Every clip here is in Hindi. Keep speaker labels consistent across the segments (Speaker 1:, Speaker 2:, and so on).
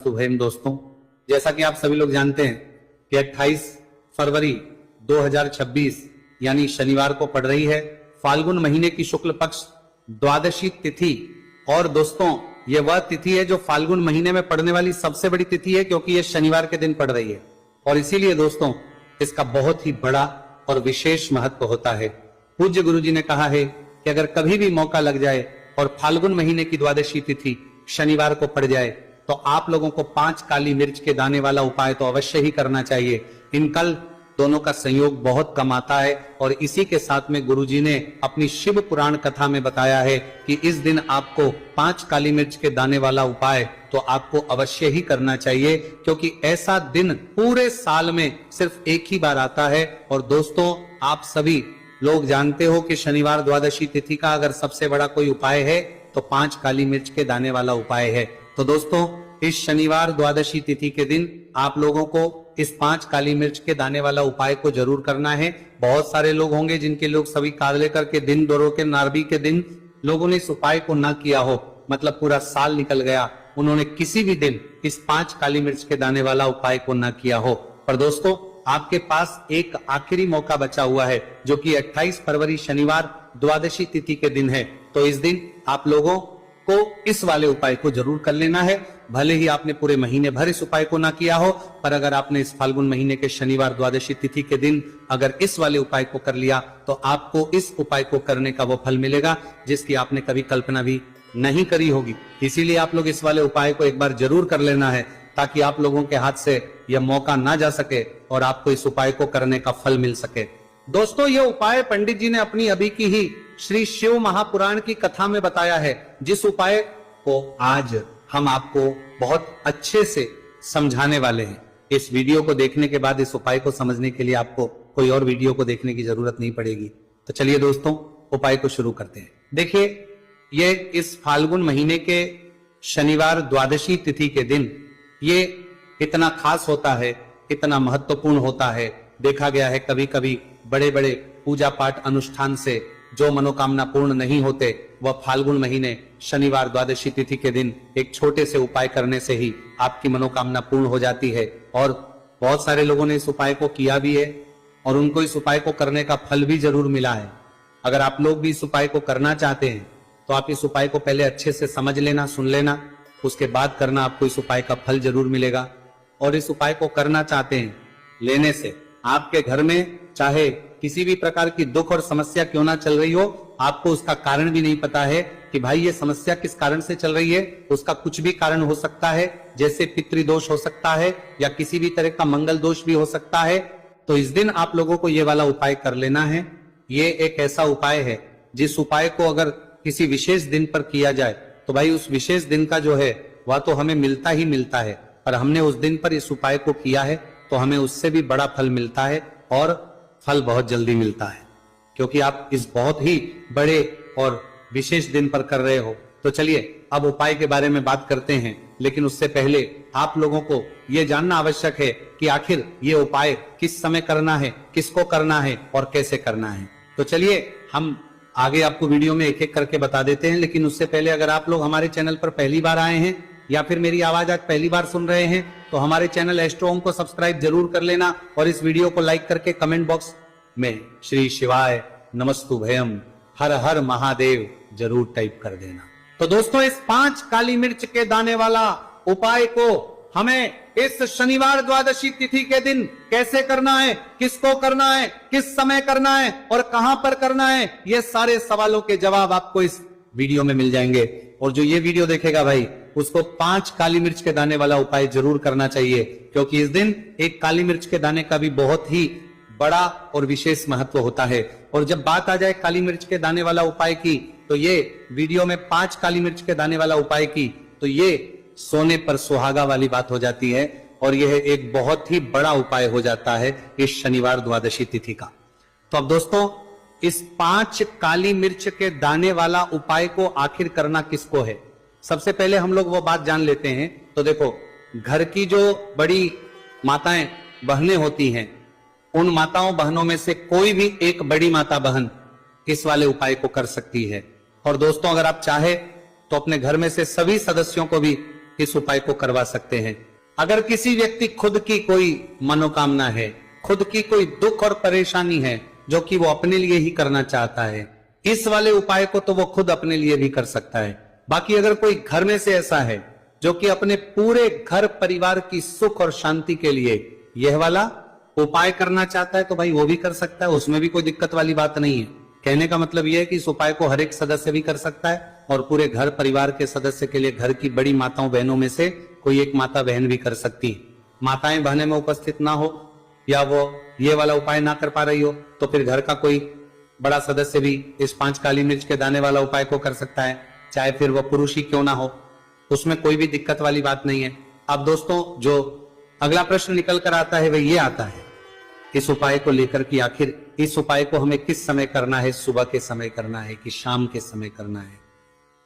Speaker 1: सुबह दोस्तों, जैसा कि आप सभी लोग जानते हैं कि 28 फरवरी 2026 यानी शनिवार को पड़ रही है फाल्गुन महीने की शुक्ल पक्ष द्वादशी तिथि। और दोस्तों, ये वह तिथि है जो फाल्गुन महीने में पड़ने वाली सबसे बड़ी तिथि है, क्योंकि ये शनिवार के दिन पड़ रही है। और इसीलिए दोस्तों, इसका बहुत ही बड़ा और विशेष महत्व होता है। पूज्य गुरु जी ने कहा है कि अगर कभी भी मौका लग जाए और फाल्गुन महीने की द्वादशी तिथि शनिवार को पड़ जाए तो आप लोगों को 5 काली मिर्च के दाने वाला उपाय तो अवश्य ही करना चाहिए। इन कल दोनों का संयोग बहुत कम आता है और इसी के साथ में गुरुजी ने अपनी शिव पुराण कथा में बताया है कि इस दिन आपको 5 काली मिर्च के दाने वाला उपाय तो आपको अवश्य ही करना चाहिए, क्योंकि ऐसा दिन पूरे साल में सिर्फ एक ही बार आता है। और दोस्तों, आप सभी लोग जानते हो कि शनिवार द्वादशी तिथि का अगर सबसे बड़ा कोई उपाय है तो 5 काली मिर्च के दाने वाला उपाय है। तो दोस्तों, इस शनिवार द्वादशी तिथि के दिन आप लोगों को इस 5 काली मिर्च के दाने वाला उपाय को जरूर करना है। बहुत सारे लोग होंगे जिनके लोग सभी कार्तिक के दिन, दोरों के नारबी के दिन लोगों ने इस उपाय को ना किया हो, मतलब पूरा साल निकल गया, उन्होंने किसी भी दिन इस 5 काली मिर्च के दाने वाला उपाय को ना किया हो। पर दोस्तों, आपके पास एक आखिरी मौका बचा हुआ है, जो कि 28 फरवरी शनिवार द्वादशी तिथि के दिन है। तो इस दिन आप लोगों को इस वाले उपाय को जरूर कर लेना है। भले ही आपने पूरे महीने भर इस उपाय को ना किया हो, पर अगर आपने इस फाल्गुन महीने के शनिवार द्वादशी तिथि के दिन अगर इस वाले उपाय को कर लिया तो आपको इस उपाय को करने का वो फल मिलेगा जिसकी आपने कभी कल्पना भी नहीं करी होगी। इसीलिए आप लोग इस वाले उपाय को एक बार जरूर कर लेना है, ताकि आप लोगों के हाथ से यह मौका ना जा सके और आपको इस उपाय को करने का फल मिल सके। दोस्तों, यह उपाय पंडित जी ने अपनी अभी की ही श्री शिव महापुराण की कथा में बताया है, जिस उपाय को आज हम आपको बहुत अच्छे से समझाने वाले हैं। इस वीडियो को देखने के बाद इस उपाय को समझने के लिए आपको कोई और वीडियो को देखने की जरूरत नहीं पड़ेगी। तो चलिए दोस्तों, उपाय को शुरू करते हैं। देखिए, ये इस फाल्गुन महीने के शनिवार द्वादशी तिथि के दिन ये इतना खास होता है, इतना महत्वपूर्ण होता है। देखा गया है कभी कभी बड़े बड़े पूजा पाठ अनुष्ठान से जो मनोकामना पूर्ण नहीं होते, वह फाल्गुन महीने शनिवार द्वादशी तिथि के दिन एक छोटे से उपाय करने से ही आपकी मनोकामना पूर्ण हो जाती है। और बहुत सारे लोगों ने इस उपाय को किया भी है और उनको इस उपाय को करने का फल भी जरूर मिला है। अगर आप लोग भी इस उपाय को करना चाहते हैं तो आप इस उपाय को पहले अच्छे से समझ लेना, सुन लेना, उसके बाद करना, आपको इस उपाय का फल जरूर मिलेगा। और इस उपाय को करना चाहते हैं, लेने से आपके घर में चाहे किसी भी प्रकार की दुख और समस्या क्यों ना चल रही हो, आपको उसका कारण भी नहीं पता है कि भाई ये समस्या किस कारण से चल रही है, उसका कुछ भी कारण हो सकता है, जैसे पितृदोष हो सकता है या किसी भी तरह का मंगल दोष भी हो सकता है। तो इस दिन आप लोगों को ये वाला उपाय कर लेना है। ये एक ऐसा उपाय है जिस उपाय को अगर किसी विशेष दिन पर किया जाए तो भाई उस विशेष दिन का जो है वह तो हमें मिलता ही मिलता है, पर हमने उस दिन पर इस उपाय को किया है तो हमें उससे भी बड़ा फल मिलता है और फल बहुत जल्दी मिलता है, क्योंकि आप इस बहुत ही बड़े और विशेष दिन पर कर रहे हो। तो चलिए अब उपाय के बारे में बात करते हैं, लेकिन उससे पहले आप लोगों को यह जानना आवश्यक है कि आखिर ये उपाय किस समय करना है, किसको करना है और कैसे करना है। तो चलिए हम आगे आपको वीडियो में एक एक करके बता देते हैं। लेकिन उससे पहले अगर आप लोग हमारे चैनल पर पहली बार आए हैं या फिर मेरी आवाज आज पहली बार सुन रहे हैं तो हमारे चैनल एस्ट्रो होम को सब्सक्राइब जरूर कर लेना और इस वीडियो को लाइक करके कमेंट बॉक्स में श्री शिवाय नमस्तुभयम हर हर महादेव जरूर टाइप कर देना। तो दोस्तों, इस 5 काली मिर्च के दाने वाला उपाय को हमें इस शनिवार द्वादशी तिथि के दिन कैसे करना है, किसको करना है, किस समय करना है और कहां पर करना है, ये सारे सवालों के जवाब आपको इस वीडियो में मिल जाएंगे। और जो ये वीडियो देखेगा भाई, उसको 5 काली मिर्च के दाने वाला उपाय जरूर करना चाहिए, क्योंकि इस दिन एक काली मिर्च के दाने का भी बहुत ही बड़ा और विशेष महत्व होता है। और जब बात आ जाए काली मिर्च के दाने वाला उपाय की, तो ये वीडियो में 5 काली मिर्च के दाने वाला उपाय की, तो ये सोने पर सुहागा वाली बात हो जाती है और यह एक बहुत ही बड़ा उपाय हो जाता है इस शनिवार द्वादशी तिथि का। तो अब दोस्तों, इस 5 काली मिर्च के दाने वाला उपाय को आखिर करना किसको है, सबसे पहले हम लोग वो बात जान लेते हैं। तो देखो, घर की जो बड़ी माताएं बहनें होती हैं, उन माताओं बहनों में से कोई भी एक बड़ी माता बहन इस वाले उपाय को कर सकती है। और दोस्तों, अगर आप चाहे तो अपने घर में से सभी सदस्यों को भी इस उपाय को करवा सकते हैं। अगर किसी व्यक्ति खुद की कोई मनोकामना है, खुद की कोई दुख और परेशानी है जो कि वो अपने लिए ही करना चाहता है, इस वाले उपाय को तो वो खुद अपने लिए भी कर सकता है। बाकी अगर कोई घर में से ऐसा है जो कि अपने पूरे घर परिवार की सुख और शांति के लिए यह वाला उपाय करना चाहता है तो भाई वो भी कर सकता है, उसमें भी कोई दिक्कत वाली बात नहीं है। कहने का मतलब यह है कि इस उपाय को हर एक सदस्य भी कर सकता है और पूरे घर परिवार के सदस्य के लिए घर की बड़ी माताओं बहनों में से कोई एक माता बहन भी कर सकती है। माताएं बहनें में उपस्थित ना हो या वो ये वाला उपाय ना कर पा रही हो तो फिर घर का कोई बड़ा सदस्य भी इस 5 काली मिर्च के दाने वाला उपाय को कर सकता है, चाहे फिर वह पुरुष ही क्यों ना हो, उसमें कोई भी दिक्कत वाली बात नहीं है। अब दोस्तों जो अगला प्रश्न निकल कर आता है वह ये आता है इस उपाय को लेकर कि आखिर इस उपाय को हमें किस समय करना है, सुबह के समय करना है कि शाम के समय करना है।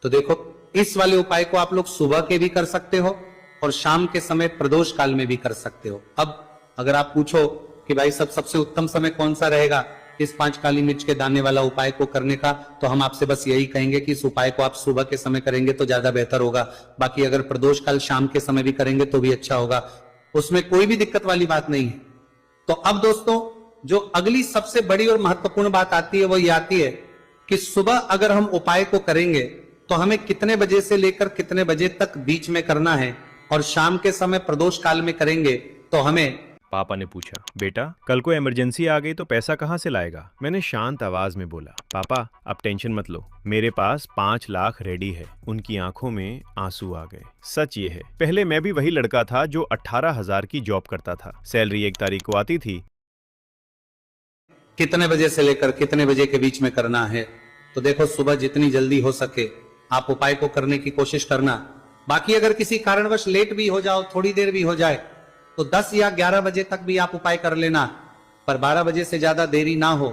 Speaker 1: तो देखो इस वाले उपाय को आप लोग सुबह के भी कर सकते हो और शाम के समय प्रदोष काल में भी कर सकते हो। अब अगर आप पूछो कि भाई सबसे उत्तम समय कौन सा रहेगा इस 5 काली मिर्च के दाने वाला उपाय को करने का, तो हम आपसे बस यही कहेंगे कि इस उपाय को आप सुबह के समय करेंगे तो ज्यादा बेहतर होगा। बाकी अगर प्रदोष काल शाम के समय भी करेंगे तो भी अच्छा होगा, उसमें कोई भी दिक्कत वाली बात नहीं है। तो अब दोस्तों जो अगली सबसे बड़ी और महत्वपूर्ण बात आती है वो ये आती है कि सुबह अगर हम उपाय को करेंगे तो हमें कितने बजे से लेकर कितने बजे तक बीच में करना है और शाम के समय प्रदोष काल में करेंगे तो हमें।
Speaker 2: पापा ने पूछा, बेटा कल को इमरजेंसी आ गई तो पैसा कहाँ से लाएगा? मैंने शांत आवाज में बोला, पापा आप टेंशन मत लो, मेरे पास 5 लाख रेडी है। उनकी आंखों में आंसू आ गए। सच ये है, पहले मैं भी वही लड़का था जो 18,000 की जॉब करता था। सैलरी 1 तारीख को आती थी।
Speaker 1: कितने बजे से लेकर कितने बजे के बीच में करना है? तो देखो सुबह जितनी जल्दी हो सके आप उपाय को करने की कोशिश करना। बाकी अगर किसी कारणवश लेट भी हो जाओ, थोड़ी देर भी हो जाए तो 10 या 11 बजे तक भी आप उपाय कर लेना, पर 12 बजे से ज्यादा देरी ना हो,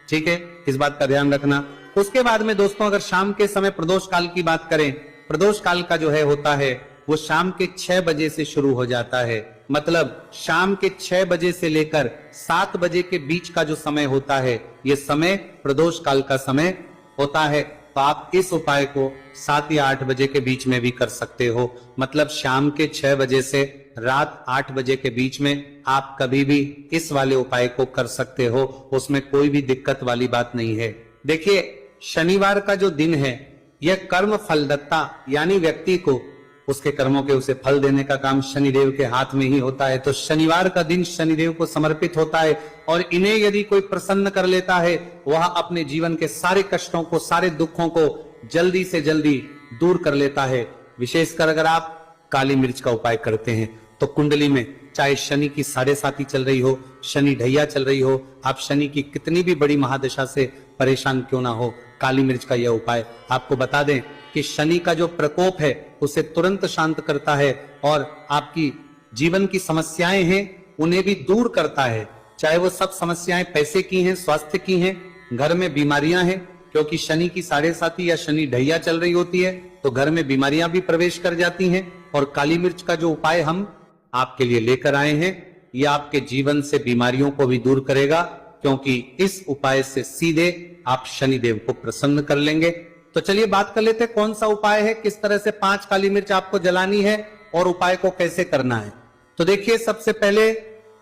Speaker 1: ठीक है, इस बात का ध्यान रखना। उसके बाद में दोस्तों अगर शाम के समय प्रदोष काल की बात करें, प्रदोष काल का जो है होता है वो शाम के 6 बजे से शुरू हो जाता है। मतलब शाम के 6 बजे से लेकर 7 बजे के बीच का जो समय होता है ये समय प्रदोष काल का समय होता है। तो आप इस उपाय को 7 या 8 बजे के बीच में भी कर सकते हो। मतलब शाम के 6 बजे से रात 8 बजे के बीच में आप कभी भी इस वाले उपाय को कर सकते हो, उसमें कोई भी दिक्कत वाली बात नहीं है। देखिए शनिवार का जो दिन है यह कर्म फलदत्ता यानी व्यक्ति को उसके कर्मों के उसे फल देने का काम शनिदेव के हाथ में ही होता है। तो शनिवार का दिन शनिदेव को समर्पित होता है और इन्हें यदि कोई प्रसन्न कर लेता है वह अपने जीवन के सारे कष्टों को, सारे दुखों को जल्दी से जल्दी दूर कर लेता है। विशेषकर अगर आप काली मिर्च का उपाय करते हैं तो कुंडली में चाहे शनि की 7.5 चल रही हो, शनि ढैया चल रही हो, आप शनि की कितनी भी बड़ी महादशा से परेशान क्यों ना हो, काली मिर्च का यह उपाय आपको बता दें कि शनि का जो प्रकोप है उसे तुरंत शांत करता है और आपकी जीवन की समस्याएं हैं उन्हें भी दूर करता है। चाहे वो सब समस्याएं पैसे की हैं, स्वास्थ्य की हैं, घर में बीमारियां हैं, क्योंकि शनि की 7.5 या शनि ढैया चल रही होती है तो घर में बीमारियां भी प्रवेश कर जाती हैं। और काली मिर्च का जो उपाय हम आपके लिए लेकर आए हैं यह आपके जीवन से बीमारियों को भी दूर करेगा, क्योंकि इस उपाय से सीधे आप शनिदेव को प्रसन्न कर लेंगे। तो चलिए बात कर लेते हैं कौन सा उपाय है, किस तरह से 5 काली मिर्च आपको जलानी है और उपाय को कैसे करना है। तो देखिए सबसे पहले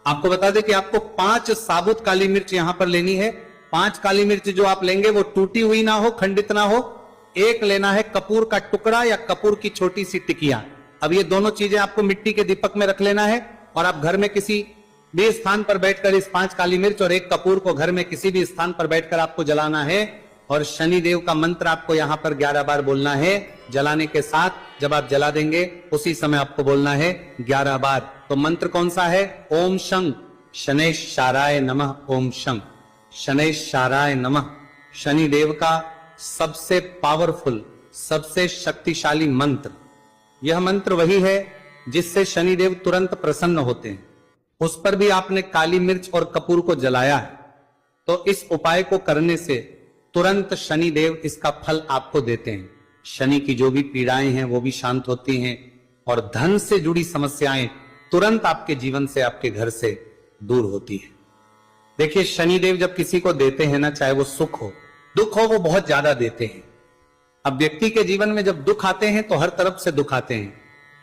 Speaker 1: आपको बता दें कि आपको 5 साबुत काली मिर्च यहां पर लेनी है। 5 काली मिर्च जो आप लेंगे वो टूटी हुई ना हो, खंडित ना हो। एक लेना है कपूर का टुकड़ा या कपूर की छोटी सी टिकिया। अब ये दोनों चीजें आपको मिट्टी के दीपक में रख लेना है और आप घर में किसी भी स्थान पर बैठकर इस 5 काली मिर्च और एक कपूर को घर में किसी भी स्थान पर बैठकर आपको जलाना है और शनिदेव का मंत्र आपको यहां पर 11 बार बोलना है। जलाने के साथ जब आप जला देंगे उसी समय आपको बोलना है 11 बार। तो मंत्र कौन सा है? ओम शं शनैश्चाराय नमः। ओम शं शनैश्चाराय नमः। शनिदेव का सबसे पावरफुल, सबसे शक्तिशाली मंत्र। यह मंत्र वही है जिससे शनिदेव तुरंत प्रसन्न होते हैं। उस पर भी आपने काली मिर्च और कपूर को जलाया है तो इस उपाय को करने से तुरंत शनिदेव इसका फल आपको देते हैं। शनि की जो भी पीड़ाएं हैं वो भी शांत होती हैं और धन से जुड़ी समस्याएं तुरंत आपके जीवन से, आपके घर से दूर होती है। देखिए शनिदेव जब किसी को देते हैं ना, चाहे वो सुख हो दुख हो, वो बहुत ज्यादा देते हैं। अब व्यक्ति के जीवन में जब दुख आते हैं तो हर तरफ से दुख आते हैं,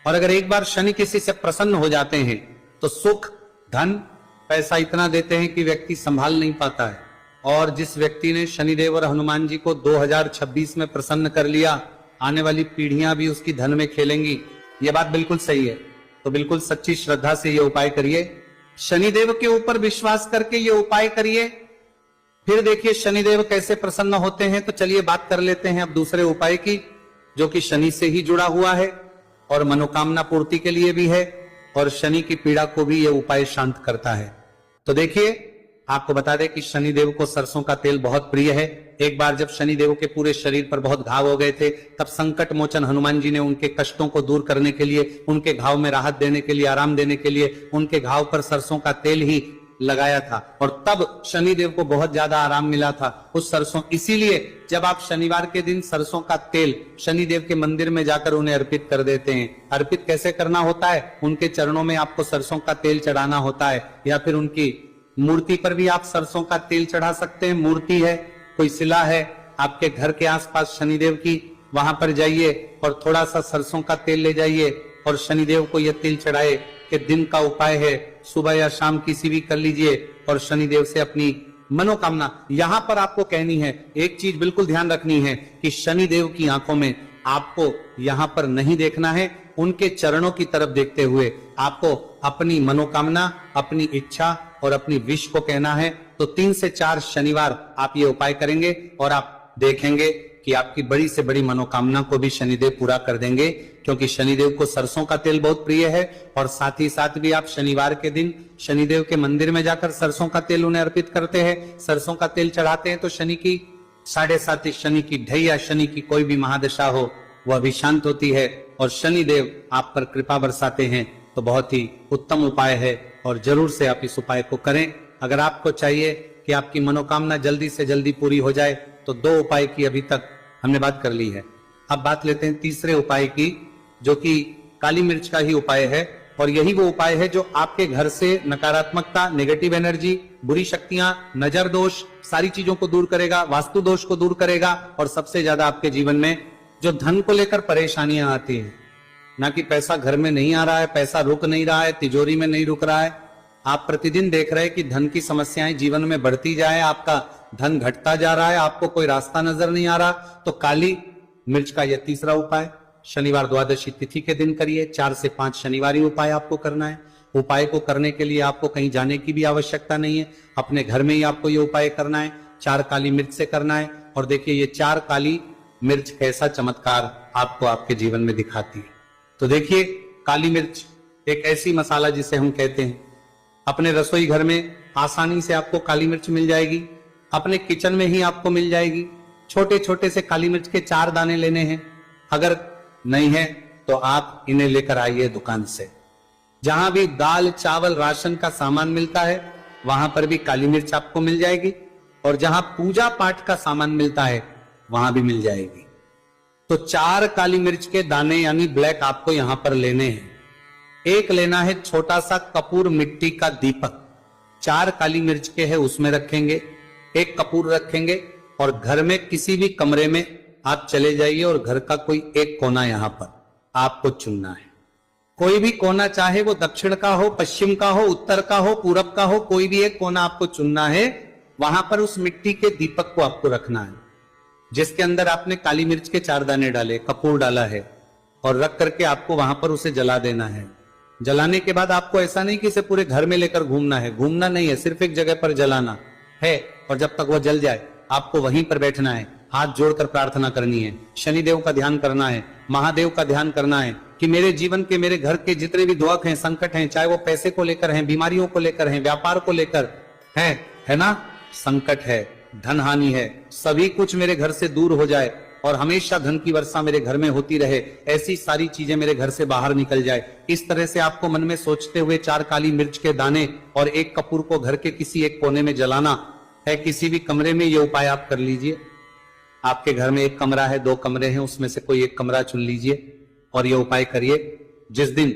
Speaker 1: और अगर एक बार शनि किसी से प्रसन्न हो जाते हैं तो सुख, धन, पैसा इतना देते हैं कि व्यक्ति संभाल नहीं पाता है। और जिस व्यक्ति ने शनिदेव और हनुमान जी को 2026 में प्रसन्न कर लिया, आने वाली पीढ़ियां भी उसकी धन में खेलेंगी। यह बात बिल्कुल सही है। तो बिल्कुल सच्ची श्रद्धा से यह उपाय करिए, शनिदेव के ऊपर विश्वास करके ये उपाय करिए, फिर देखिए शनिदेव कैसे प्रसन्न होते हैं। तो चलिए बात कर लेते हैं अब दूसरे उपाय की, जो कि शनि से ही जुड़ा हुआ है और मनोकामना पूर्ति के लिए भी है, और शनि की पीड़ा को भी यह उपाय शांत करता है। तो देखिए, आपको बता दें कि शनिदेव को सरसों का तेल बहुत प्रिय है। एक बार जब शनिदेव के पूरे शरीर पर बहुत घाव हो गए थे, तब संकट मोचन हनुमान जी ने उनके कष्टों को दूर करने के लिए, उनके घाव में राहत देने के लिए, आराम देने के लिए उनके घाव पर सरसों का तेल ही लगाया था, और तब शनिदेव को बहुत ज्यादा आराम मिला था उस सरसों। इसीलिए जब आप शनिवार के दिन सरसों का तेल शनिदेव के मंदिर में जाकर उन्हें अर्पित कर देते हैं। अर्पित कैसे करना होता है? उनके चरणों में आपको सरसों का तेल चढ़ाना होता है, या फिर उनकी मूर्ति पर भी आप सरसों का तेल चढ़ा सकते हैं। मूर्ति है, कोई शिला है आपके घर के आसपास शनिदेव की, वहां पर जाइए और थोड़ा सा सरसों का तेल ले जाइए और शनिदेव को यह तेल चढ़ाए। कि दिन का उपाय है, सुबह या शाम किसी भी कर लीजिए, और शनिदेव से अपनी मनोकामना यहां पर आपको कहनी है। एक चीज बिल्कुल ध्यान रखनी है कि शनिदेव की आंखों में आपको यहां पर नहीं देखना है, उनके चरणों की तरफ देखते हुए आपको अपनी मनोकामना, अपनी इच्छा और अपनी विश को कहना है। तो 3 से 4 शनिवार आप ये उपाय करेंगे और आप देखेंगे कि आपकी बड़ी से बड़ी मनोकामना को भी शनिदेव पूरा कर देंगे, क्योंकि शनिदेव को सरसों का तेल बहुत प्रिय है। और साथ ही साथ भी आप शनिवार के दिन शनिदेव के मंदिर में जाकर सरसों का तेल उन्हें अर्पित करते हैं, सरसों का तेल चढ़ाते हैं, तो शनि की 7.5 शनि की ढई या शनि की कोई भी महादशा हो वह भी शांत होती है और शनिदेव आप पर कृपा बरसाते हैं। तो बहुत ही उत्तम उपाय है और जरूर से आप इस उपाय को करें। अगर आपको चाहिए कि आपकी मनोकामना जल्दी से जल्दी पूरी हो जाए, तो 2 उपाय की अभी तक हमने बात कर ली है। अब बात लेते हैं तीसरे उपाय की, जो कि काली मिर्च का ही उपाय है। और यही वो उपाय है जो आपके घर से नकारात्मकता, नेगेटिव एनर्जी, बुरी शक्तियां, नजर दोष, सारी चीजों को दूर करेगा, वास्तु दोष को दूर करेगा। और सबसे ज्यादा आपके जीवन में जो धन को लेकर परेशानियां आती हैं, ना कि पैसा घर में नहीं आ रहा है, पैसा रुक नहीं रहा है, तिजोरी में नहीं रुक रहा है, आप प्रतिदिन देख रहे हैं कि धन की समस्याएं जीवन में बढ़ती जाए, आपका धन घटता जा रहा है, आपको कोई रास्ता नजर नहीं आ रहा, तो काली मिर्च का यह तीसरा उपाय शनिवार द्वादशी तिथि के दिन करिए। 4 से 5 शनिवारी उपाय आपको करना है। उपाय को करने के लिए आपको कहीं जाने की भी आवश्यकता नहीं है, अपने घर में ही आपको ये उपाय करना है। 4 काली मिर्च से करना है। और देखिए ये 4 काली मिर्च कैसा चमत्कार आपको आपके जीवन में दिखाती है। तो देखिए, काली मिर्च एक ऐसी मसाला जिसे हम कहते हैं, अपने रसोई घर में आसानी से आपको काली मिर्च मिल जाएगी, अपने किचन में ही आपको मिल जाएगी। छोटे छोटे से काली मिर्च के 4 दाने लेने हैं। अगर नहीं है तो आप इन्हें लेकर आइए दुकान से। जहां भी दाल, चावल, राशन का सामान मिलता है वहां पर भी काली मिर्च आपको मिल जाएगी, और जहां पूजा पाठ का सामान मिलता है वहां भी मिल जाएगी। तो 4 काली मिर्च के दाने यानी ब्लैक आपको यहां पर लेने हैं। एक लेना है छोटा सा कपूर मिट्टी का दीपक, 4 काली मिर्च के है उसमें रखेंगे, एक कपूर रखेंगे, और घर में किसी भी कमरे में आप चले जाइए और घर का कोई एक कोना यहां पर आपको चुनना है। कोई भी कोना, चाहे वो दक्षिण का हो, पश्चिम का हो, उत्तर का हो, पूरब का हो, कोई भी एक कोना आपको चुनना है। वहां पर उस मिट्टी के दीपक को आपको रखना है, जिसके अंदर आपने काली मिर्च के 4 दाने डाले, कपूर डाला है, और रख करके आपको वहां पर उसे जला देना है। जलाने के बाद आपको ऐसा नहीं कि इसे पूरे घर में लेकर घूमना है, घूमना नहीं है, सिर्फ एक जगह पर जलाना है। और जब तक वह जल जाए आपको वहीं पर बैठना है, हाथ जोड़कर प्रार्थना करनी है, शनिदेव का ध्यान करना है, महादेव का ध्यान करना है कि मेरे जीवन के, मेरे घर के जितने भी दुख हैं, संकट हैं, चाहे वो पैसे को लेकर हैं, बीमारियों को लेकर हैं, व्यापार को लेकर है ना, संकट है, धन हानि है, सभी कुछ मेरे घर से दूर हो जाए और हमेशा धन की वर्षा मेरे घर में होती रहे, ऐसी सारी चीजें मेरे घर से बाहर निकल जाए। इस तरह से आपको मन में सोचते हुए 4 काली मिर्च के दाने और एक कपूर को घर के किसी एक कोने में जलाना है। किसी भी कमरे में ये उपाय आप कर लीजिए। आपके घर में एक कमरा है, 2 कमरे हैं, उसमें से कोई एक कमरा चुन लीजिए और ये उपाय करिए। जिस दिन,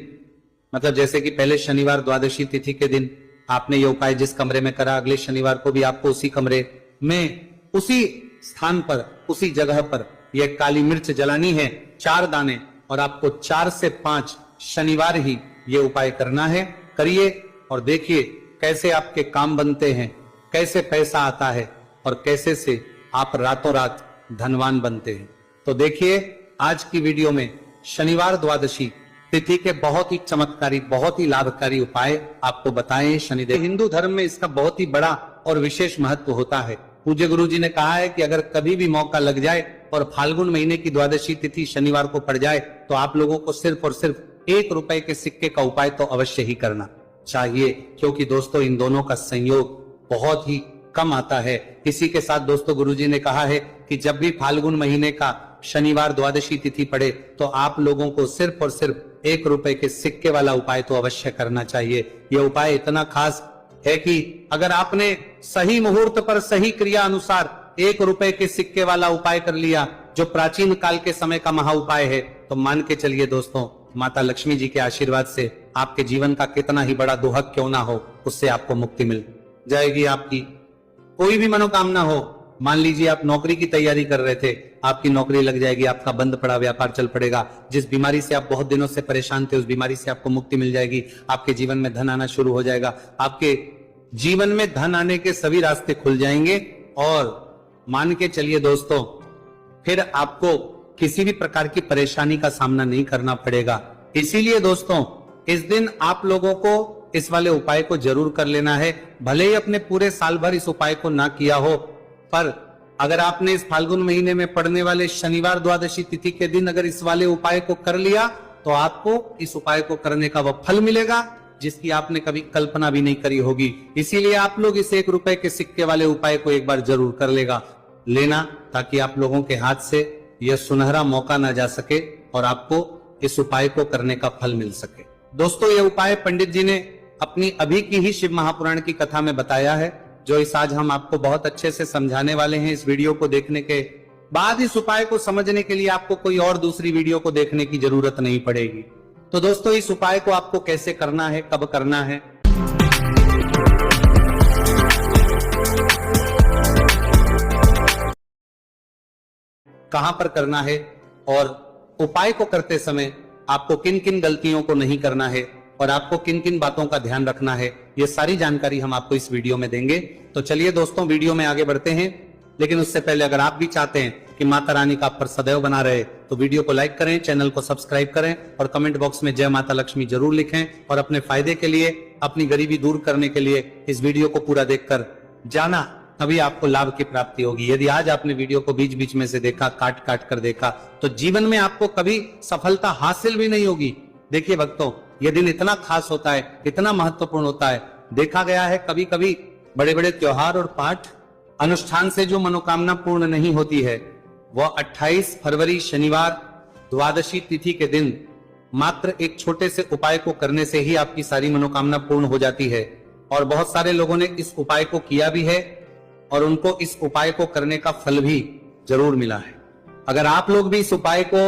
Speaker 1: मतलब जैसे कि पहले शनिवार द्वादशी तिथि के दिन आपने ये उपाय जिस कमरे में करा, अगले शनिवार को भी आपको उसी कमरे में, उसी स्थान पर, उसी जगह पर यह काली मिर्च जलानी है, 4 दाने, और आपको 4 से 5 शनिवार ही ये उपाय करना है। करिए और देखिए कैसे आपके काम बनते हैं, कैसे पैसा आता है और कैसे से आप रातों रात धनवान बनते हैं। तो देखिए आज की वीडियो में शनिवार द्वादशी तिथि के बहुत ही चमत्कारी, बहुत ही लाभकारी उपाय आपको बताए शनिदेव। हिंदू धर्म में इसका बहुत ही बड़ा और विशेष महत्व होता है। पूज्य गुरु जी ने कहा है कि अगर कभी भी मौका लग जाए और फाल्गुन महीने की द्वादशी तिथि शनिवार को पड़ जाए तो आप लोगों को सिर्फ और सिर्फ 1 रुपए के सिक्के का उपाय तो अवश्य ही करना चाहिए, क्योंकि दोस्तों इन दोनों का संयोग बहुत ही कम आता है। इसी के साथ दोस्तों गुरुजी ने कहा है कि जब भी फाल्गुन महीने का शनिवार द्वादशी तिथि पड़े तो आप लोगों को सिर्फ और सिर्फ 1 रुपए के सिक्के वाला उपाय तो अवश्य करना चाहिए। यह उपाय इतना खास है कि अगर आपने सही मुहूर्त पर सही क्रिया अनुसार 1 रुपए के सिक्के वाला उपाय कर लिया, जो प्राचीन काल के समय का महा उपाय है, तो मान के चलिए दोस्तों माता लक्ष्मी जी के आशीर्वाद से आपके जीवन का कितना ही बड़ा दुहक क्यों ना हो, उससे आपको मुक्ति मिल जाएगी। आपकी कोई भी मनोकामना हो, मान लीजिए आप नौकरी की तैयारी कर रहे थे, आपकी नौकरी लग जाएगी, आपका बंद पड़ा व्यापार चल पड़ेगा, जिस बीमारी से आप बहुत दिनों से परेशान थे उस बीमारी से आपको मुक्ति मिल जाएगी, आपके जीवन में धन आना शुरू हो जाएगा, आपके जीवन में धन आने के सभी रास्ते खुल जाएंगे और मान के चलिए दोस्तों फिर आपको किसी भी प्रकार की परेशानी का सामना नहीं करना पड़ेगा। इसीलिए दोस्तों इस दिन आप लोगों को इस वाले उपाय को जरूर कर लेना है। भले ही अपने पूरे साल भर इस उपाय को ना किया हो, पर अगर आपने इस फाल्गुन महीने में पड़ने वाले शनिवार द्वादशी तिथि के दिन अगर इस वाले उपाय को कर लिया तो आपको इस उपाय को करने का वह फल मिलेगा जिसकी आपने कभी कल्पना भी नहीं करी होगी। इसीलिए आप लोग इस 1 रुपए के सिक्के वाले उपाय को एक बार जरूर कर लेना, ताकि आप लोगों के हाथ से यह सुनहरा मौका ना जा सके और आपको इस उपाय को करने का फल मिल सके। दोस्तों यह उपाय पंडित जी ने अपनी अभी की ही शिव महापुराण की कथा में बताया है, जो इस आज हम आपको बहुत अच्छे से समझाने वाले हैं। इस वीडियो को देखने के बाद इस उपाय को समझने के लिए आपको कोई और दूसरी वीडियो को देखने की जरूरत नहीं पड़ेगी। तो दोस्तों इस उपाय को आपको कैसे करना है, कब करना है, कहां पर करना है और उपाय को करते समय आपको किन किन गलतियों को नहीं करना है और आपको किन किन बातों का ध्यान रखना है, ये सारी जानकारी हम आपको इस वीडियो में देंगे। तो चलिए दोस्तों वीडियो में आगे बढ़ते हैं, लेकिन उससे पहले अगर आप भी चाहते हैं कि माता रानी का आप पर सदैव बना रहे तो वीडियो को लाइक करें, चैनल को सब्सक्राइब करें और कमेंट बॉक्स में जय माता लक्ष्मी जरूर लिखें। और अपने फायदे के लिए, अपनी गरीबी दूर करने के लिए इस वीडियो को पूरा देखकर जाना, तभी आपको लाभ की प्राप्ति होगी। यदि आज आपने वीडियो को बीच बीच में से देखा, काट काट कर देखा, तो जीवन में आपको कभी सफलता हासिल भी नहीं होगी। देखिए भक्तों यह दिन इतना खास होता है, इतना महत्वपूर्ण होता है। देखा गया है कभी कभी बड़े बड़े त्योहार और पाठ अनुष्ठान से जो मनोकामना पूर्ण नहीं होती है, वह 28 फरवरी शनिवार द्वादशी तिथि के दिन मात्र एक छोटे से उपाय को करने से ही आपकी सारी मनोकामना पूर्ण हो जाती है। और बहुत सारे लोगों ने इस उपाय को किया भी है और उनको इस उपाय को करने का फल भी जरूर मिला है। अगर आप लोग भी इस उपाय को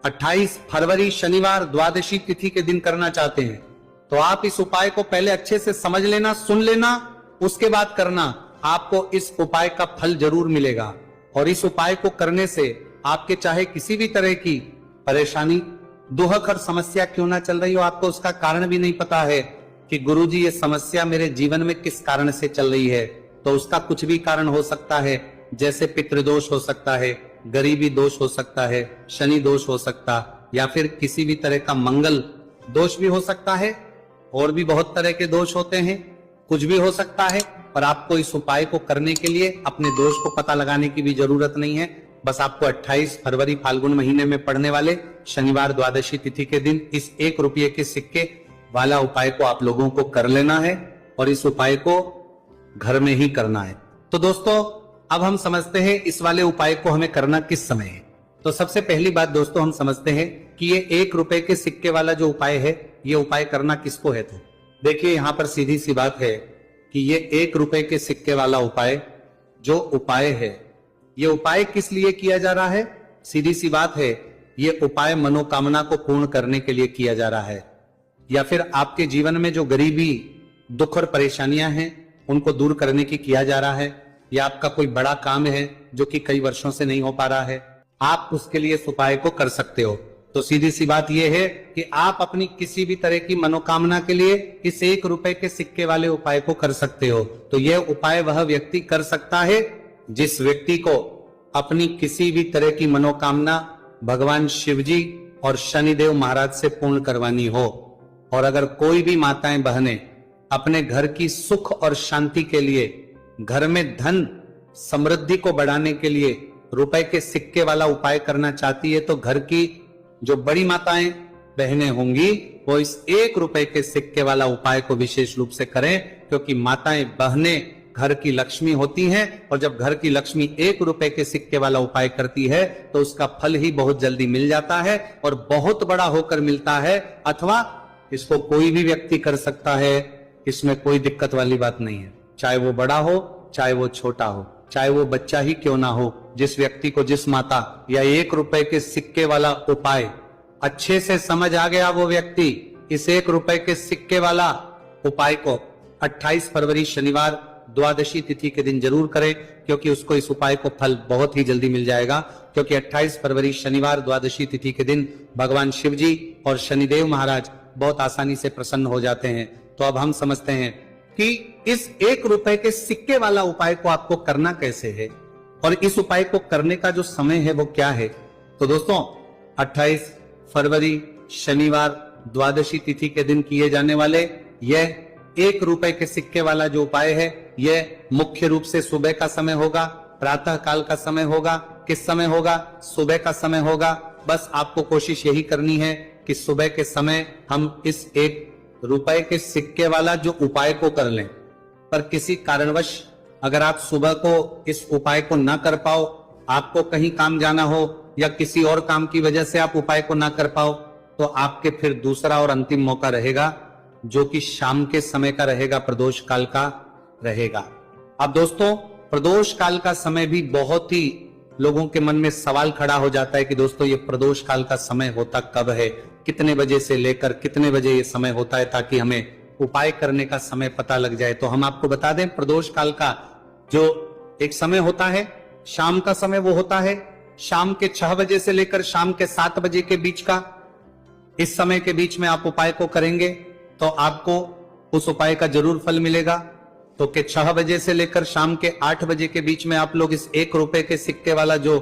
Speaker 1: 28 फरवरी शनिवार द्वादशी तिथि के दिन करना चाहते हैं तो आप इस उपाय को पहले अच्छे से समझ लेना, सुन लेना, उसके बाद करना। आपको इस उपाय का फल जरूर मिलेगा और इस उपाय को करने से आपके चाहे किसी भी तरह की परेशानी, दुहक और समस्या क्यों ना चल रही हो, आपको उसका कारण भी नहीं पता है कि गुरुजी ये समस्या मेरे जीवन में किस कारण से चल रही है, तो उसका कुछ भी कारण हो सकता है। जैसे पितृदोष हो सकता है, गरीबी दोष हो सकता है, शनि दोष हो सकता, या फिर किसी भी तरह का मंगल दोष भी हो सकता है, और भी बहुत तरह के दोष होते हैं, कुछ भी हो सकता है। पर आपको इस उपाय को करने के लिए अपने दोष को पता लगाने की भी जरूरत नहीं है। बस आपको 28 फरवरी फाल्गुन महीने में पड़ने वाले शनिवार द्वादशी तिथि के दिन इस 1 रुपये के सिक्के वाला उपाय को आप लोगों को कर लेना है और इस उपाय को घर में ही करना है। तो दोस्तों अब हम समझते हैं इस वाले उपाय को हमें करना किस समय है। तो सबसे पहली बात दोस्तों हम समझते हैं कि ये 1 रुपए के सिक्के वाला जो उपाय है, ये उपाय करना किसको है। तो देखिए यहां पर सीधी सी बात है कि ये 1 रुपए के सिक्के वाला उपाय जो उपाय है, ये उपाय किस लिए किया जा रहा है। सीधी सी बात है, ये उपाय मनोकामना को पूर्ण करने के लिए किया जा रहा है, या फिर आपके जीवन में जो गरीबी, दुख और परेशानियां हैं उनको दूर करने की किया जा रहा है, या आपका कोई बड़ा काम है जो कि कई वर्षों से नहीं हो पा रहा है, आप उसके लिए इस उपाय को कर सकते हो। तो सीधी सी बात यह है कि आप अपनी किसी भी तरह की मनोकामना के लिए इस 1 रुपए के सिक्के वाले उपाय को कर सकते हो। तो यह उपाय वह व्यक्ति कर सकता है जिस व्यक्ति को अपनी किसी भी तरह की मनोकामना भगवान शिवजी और शनिदेव महाराज से पूर्ण करवानी हो। और अगर कोई भी माताएं बहनें अपने घर की सुख और शांति के लिए, घर में धन समृद्धि को बढ़ाने के लिए रुपए के सिक्के वाला उपाय करना चाहती है, तो घर की जो बड़ी माताएं बहनें होंगी वो इस 1 रुपए के सिक्के वाला उपाय को विशेष रूप से करें, क्योंकि माताएं बहनें घर की लक्ष्मी होती हैं और जब घर की लक्ष्मी 1 रुपए के सिक्के वाला उपाय करती है तो उसका फल ही बहुत जल्दी मिल जाता है और बहुत बड़ा होकर मिलता है। अथवा इसको कोई भी व्यक्ति कर सकता है, इसमें कोई दिक्कत वाली बात नहीं है। चाहे वो बड़ा हो, चाहे वो छोटा हो, चाहे वो बच्चा ही क्यों ना हो, जिस व्यक्ति को, जिस माता या 1 रुपए के सिक्के वाला उपाय अच्छे से समझ आ गया, वो व्यक्ति इस 1 रुपए के सिक्के वाला उपाय को 28 फरवरी शनिवार द्वादशी तिथि के दिन जरूर करें, क्योंकि उसको इस उपाय को फल बहुत ही जल्दी मिल जाएगा। क्योंकि 28 फरवरी शनिवार द्वादशी तिथि के दिन भगवान शिवजी और शनिदेव महाराज बहुत आसानी से प्रसन्न हो जाते हैं। तो अब हम समझते हैं कि इस 1 रुपए के सिक्के वाला उपाय को आपको करना कैसे है और इस उपाय को करने का जो समय है वो क्या है। तो दोस्तों 28 फरवरी शनिवार द्वादशी तिथि के दिन किए जाने वाले यह 1 रुपए के सिक्के वाला जो उपाय है, यह मुख्य रूप से सुबह का समय होगा, प्रातः काल का समय होगा। किस समय होगा? सुबह का समय होगा। बस आपको कोशिश यही करनी है कि सुबह के समय हम इस 1 रुपए के सिक्के वाला जो उपाय को कर लें। पर किसी कारणवश अगर आप सुबह को इस उपाय को ना कर पाओ, आपको कहीं काम जाना हो या किसी और काम की वजह से आप उपाय को ना कर पाओ, तो आपके फिर दूसरा और अंतिम मौका रहेगा, जो कि शाम के समय का रहेगा, प्रदोष काल का रहेगा। अब दोस्तों प्रदोष काल का समय भी बहुत ही लोगों के मन में सवाल खड़ा हो जाता है कि दोस्तों ये प्रदोष काल का समय होता कब है, कितने बजे से लेकर कितने बजे ये समय होता है, ताकि हमें उपाय करने का समय पता लग जाए। तो हम आपको बता दें, प्रदोष काल का जो एक समय होता है, शाम का समय, वो होता है शाम के 6 बजे से लेकर शाम के 7 बजे के बीच का। इस समय के बीच में आप उपाय को करेंगे तो आपको उस उपाय का जरूर फल मिलेगा। तो के 6 बजे से लेकर शाम के 8 बजे के बीच में आप लोग इस 1 रुपए के सिक्के वाला जो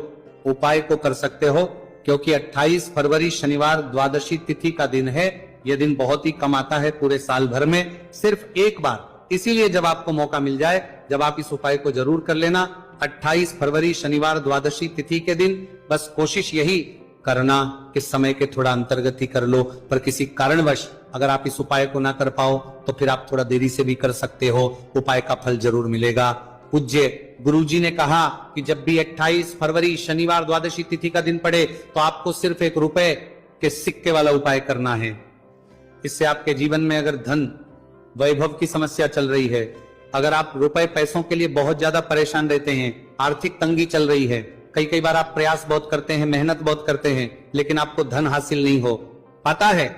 Speaker 1: उपाय को कर सकते हो, क्योंकि 28 फरवरी शनिवार द्वादशी तिथि का दिन है। यह दिन बहुत ही कम आता है पूरे साल भर में, सिर्फ एक बार। इसीलिए जब आपको मौका मिल जाए, जब आप इस उपाय को जरूर कर लेना। 28 फरवरी शनिवार द्वादशी तिथि के दिन बस कोशिश यही करना कि समय के थोड़ा अंतर्गत ही कर लो। पर किसी कारणवश अगर आप इस उपाय को ना कर पाओ तो फिर आप थोड़ा देरी से भी कर सकते हो, उपाय का फल जरूर मिलेगा। पूज्य गुरुजी ने कहा कि जब भी 28 फरवरी शनिवार द्वादशी तिथि का दिन पड़े तो आपको सिर्फ 1 रुपए के सिक्के वाला उपाय करना है। इससे आपके जीवन में अगर धन वैभव की समस्या चल रही है, अगर आप रुपए पैसों के लिए बहुत ज्यादा परेशान रहते हैं, आर्थिक तंगी चल रही है, कई बार आप प्रयास बहुत करते हैं, मेहनत बहुत करते हैं, लेकिन आपको धन हासिल नहीं हो पाता है,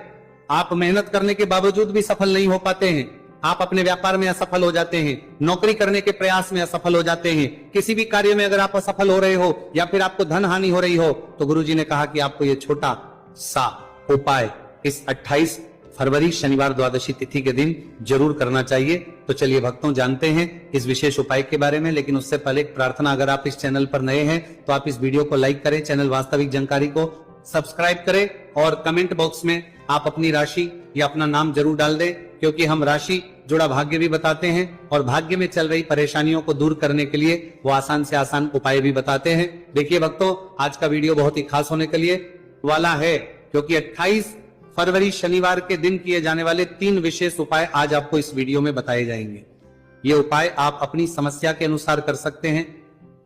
Speaker 1: आप मेहनत करने के बावजूद भी सफल नहीं हो पाते हैं, आप अपने व्यापार में असफल हो जाते हैं, नौकरी करने के प्रयास में असफल हो जाते हैं, किसी भी कार्य में अगर आप असफल हो रहे हो या फिर आपको धन हानि हो रही हो, तो गुरुजी ने कहा कि आपको ये छोटा सा उपाय इस 28 फरवरी शनिवार द्वादशी तिथि के दिन जरूर करना चाहिए। तो चलिए भक्तों, जानते हैं इस विशेष उपाय के बारे में। लेकिन उससे पहले एक प्रार्थना, अगर आप इस चैनल पर नए हैं तो आप इस वीडियो को लाइक करें, चैनल वास्तविक जानकारी को सब्सक्राइब करें और कमेंट बॉक्स में आप अपनी राशि या अपना नाम जरूर डाल दें, क्योंकि हम राशि जुड़ा भाग्य भी बताते हैं और भाग्य में चल रही परेशानियों को दूर करने के लिए वो आसान से आसान उपाय भी बताते हैं। देखिए भक्तों, आज का वीडियो बहुत ही खास होने के लिए वाला है, क्योंकि 28 फरवरी शनिवार के दिन किए जाने वाले 3 विशेष उपाय आज आपको इस वीडियो में बताए जाएंगे। ये उपाय आप अपनी समस्या के अनुसार कर सकते हैं।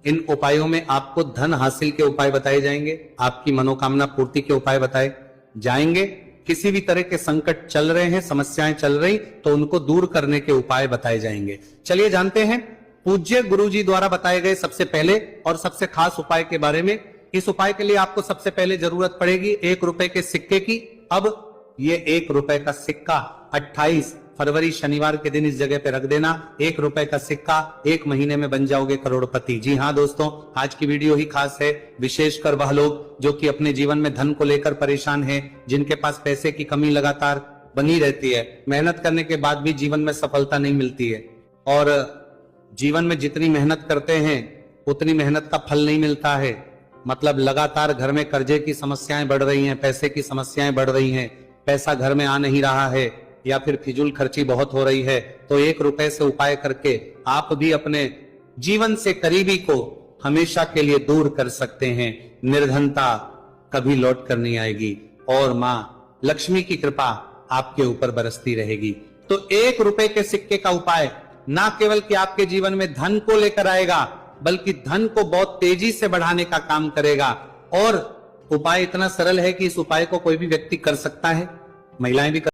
Speaker 1: इन उपायों में आपको धन हासिल के उपाय बताए जाएंगे, आपकी मनोकामना पूर्ति के उपाय बताए जाएंगे, किसी भी तरह के संकट चल रहे हैं, समस्याएं चल रही, तो उनको दूर करने के उपाय बताए जाएंगे। चलिए जानते हैं पूज्य गुरुजी द्वारा बताए गए सबसे पहले और सबसे खास उपाय के बारे में। इस उपाय के लिए आपको सबसे पहले जरूरत पड़ेगी 1 रुपए के सिक्के की। अब ये 1 रुपए का सिक्का 28 फरवरी शनिवार के दिन इस जगह पे रख देना। 1 रुपए का सिक्का, 1 महीने में बन जाओगे करोड़पति। जी हाँ दोस्तों, आज की वीडियो ही खास है, विशेषकर वह लोग जो कि अपने जीवन में धन को लेकर परेशान हैं, जिनके पास पैसे की कमी लगातार बनी रहती है, मेहनत करने के बाद भी जीवन में सफलता नहीं मिलती है, और जीवन में जितनी मेहनत करते हैं उतनी मेहनत का फल नहीं मिलता है। मतलब लगातार घर में कर्जे की समस्याएं बढ़ रही हैं, पैसे की समस्याएं बढ़ रही हैं, पैसा घर में आ नहीं रहा है, या फिर फिजूल खर्ची बहुत हो रही है, तो 1 रुपए से उपाय करके आप भी अपने जीवन से करीबी को हमेशा के लिए दूर कर सकते हैं। निर्धनता कभी लौट कर नहीं आएगी और मां लक्ष्मी की कृपा आपके ऊपर बरसती रहेगी। तो 1 रुपए के सिक्के का उपाय ना केवल कि आपके जीवन में धन को लेकर आएगा, बल्कि धन को बहुत तेजी से बढ़ाने का काम करेगा। और उपाय इतना सरल है कि इस उपाय को कोई भी व्यक्ति कर सकता है, महिलाएं भी